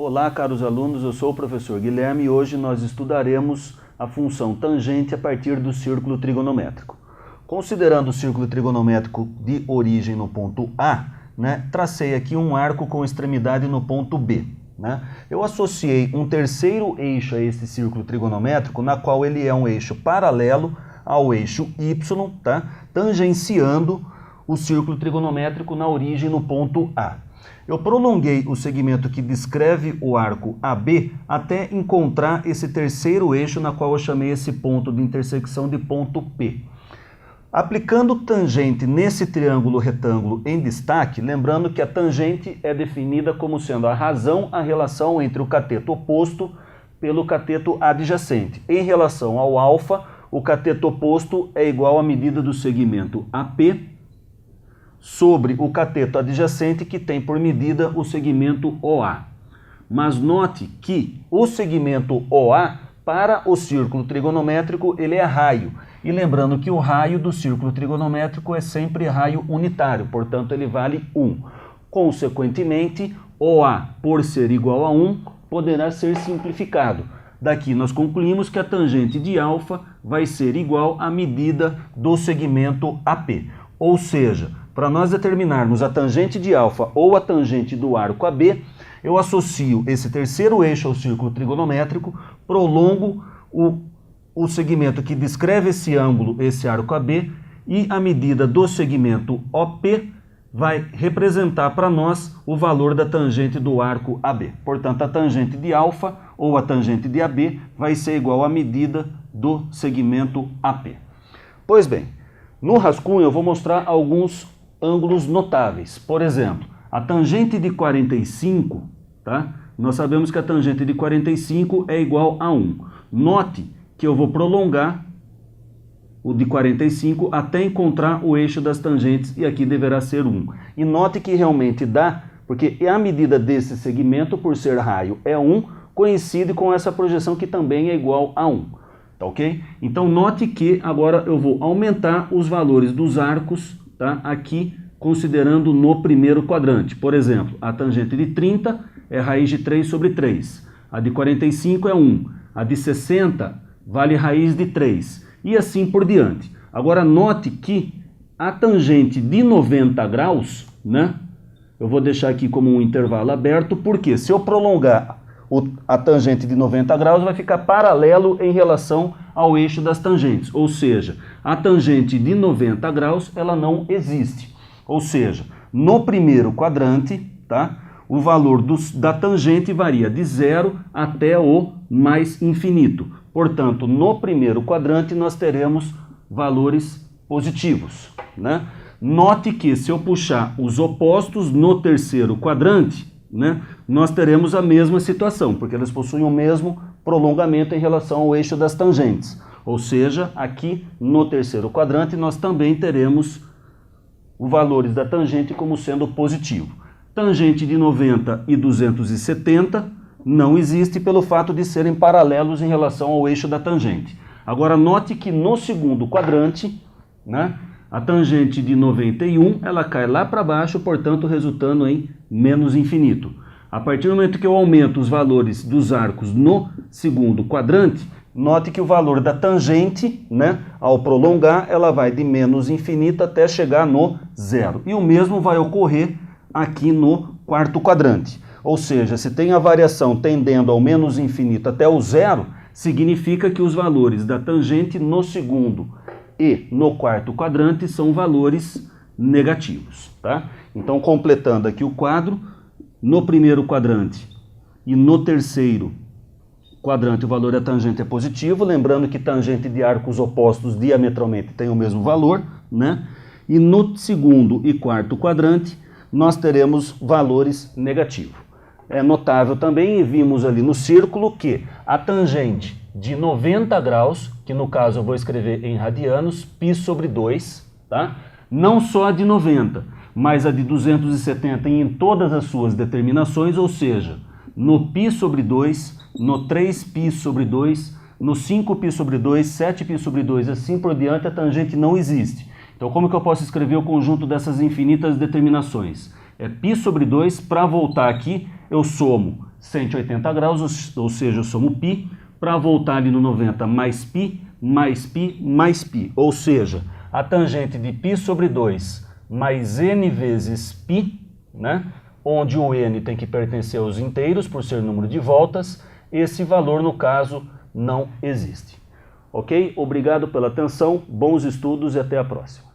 Olá, caros alunos, eu sou o professor Guilherme e hoje nós estudaremos a função tangente a partir do círculo trigonométrico. Considerando o círculo trigonométrico de origem no ponto A, tracei aqui um arco com extremidade no ponto B. Eu associei um terceiro eixo a este círculo trigonométrico, na qual ele é um eixo paralelo ao eixo Y, tangenciando o círculo trigonométrico na origem no ponto A. Eu prolonguei o segmento que descreve o arco AB até encontrar esse terceiro eixo, na qual eu chamei esse ponto de intersecção de ponto P. Aplicando tangente nesse triângulo retângulo em destaque, lembrando que a tangente é definida como sendo a razão, a relação entre o cateto oposto pelo cateto adjacente. Em relação ao alfa, o cateto oposto é igual à medida do segmento AP sobre o cateto adjacente, que tem por medida o segmento OA. Mas note que o segmento OA, para o círculo trigonométrico, ele é raio. E lembrando que o raio do círculo trigonométrico é sempre raio unitário, portanto ele vale 1. Consequentemente, OA, por ser igual a 1, poderá ser simplificado. Daqui nós concluímos que a tangente de alfa vai ser igual à medida do segmento AP. Ou seja, para nós determinarmos a tangente de alfa ou a tangente do arco AB, eu associo esse terceiro eixo ao círculo trigonométrico, prolongo o segmento que descreve esse ângulo, esse arco AB, e a medida do segmento OP vai representar para nós o valor da tangente do arco AB. Portanto, a tangente de alfa ou a tangente de AB vai ser igual à medida do segmento AP. Pois bem, no rascunho eu vou mostrar alguns ângulos notáveis. Por exemplo, a tangente de 45, nós sabemos que a tangente de 45 é igual a 1. Note que eu vou prolongar o de 45 até encontrar o eixo das tangentes, e aqui deverá ser 1. E note que realmente dá, porque a medida desse segmento, por ser raio, é 1, coincide com essa projeção que também é igual a 1. Tá ok? Então note que agora eu vou aumentar os valores dos arcos, aqui considerando no primeiro quadrante. Por exemplo, a tangente de 30 é raiz de 3 sobre 3. A de 45 é 1. A de 60 vale raiz de 3. E assim por diante. Agora note que a tangente de 90 graus, eu vou deixar aqui como um intervalo aberto, porque se eu prolongar a tangente de 90 graus vai ficar paralelo em relação ao eixo das tangentes. Ou seja, a tangente de 90 graus ela não existe. Ou seja, no primeiro quadrante, o valor da tangente varia de 0 até o mais infinito. Portanto, no primeiro quadrante nós teremos valores positivos. Note que se eu puxar os opostos no terceiro quadrante, nós teremos a mesma situação, porque elas possuem o mesmo prolongamento em relação ao eixo das tangentes. Ou seja, aqui no terceiro quadrante nós também teremos os valores da tangente como sendo positivo. Tangente de 90 e 270 não existe pelo fato de serem paralelos em relação ao eixo da tangente. Agora note que no segundo quadrante, a tangente de 91 ela cai lá para baixo, portanto resultando em menos infinito. A partir do momento que eu aumento os valores dos arcos no segundo quadrante, note que o valor da tangente, ao prolongar, ela vai de menos infinito até chegar no zero. E o mesmo vai ocorrer aqui no quarto quadrante. Ou seja, se tem a variação tendendo ao menos infinito até o zero, significa que os valores da tangente no segundo e no quarto quadrante são valores negativos. Então, completando aqui o quadro, no primeiro quadrante e no terceiro quadrante o valor da tangente é positivo, lembrando que tangente de arcos opostos diametralmente tem o mesmo valor, E no segundo e quarto quadrante nós teremos valores negativos. É notável também, e vimos ali no círculo, que a tangente de 90 graus, que no caso eu vou escrever em radianos, π sobre 2, não só a de 90, mas a de 270 em todas as suas determinações, ou seja, no π sobre 2, no 3π sobre 2, no 5π sobre 2, 7π sobre 2, assim por diante, a tangente não existe. Então como que eu posso escrever o conjunto dessas infinitas determinações? É π sobre 2, para voltar aqui, eu somo 180 graus, ou seja, eu somo π, para voltar ali no 90 mais π, mais π, mais π. Ou seja, a tangente de π sobre 2 mais n vezes π, né? Onde o n tem que pertencer aos inteiros por ser número de voltas, esse valor, no caso, não existe. Ok? Obrigado pela atenção, bons estudos e até a próxima.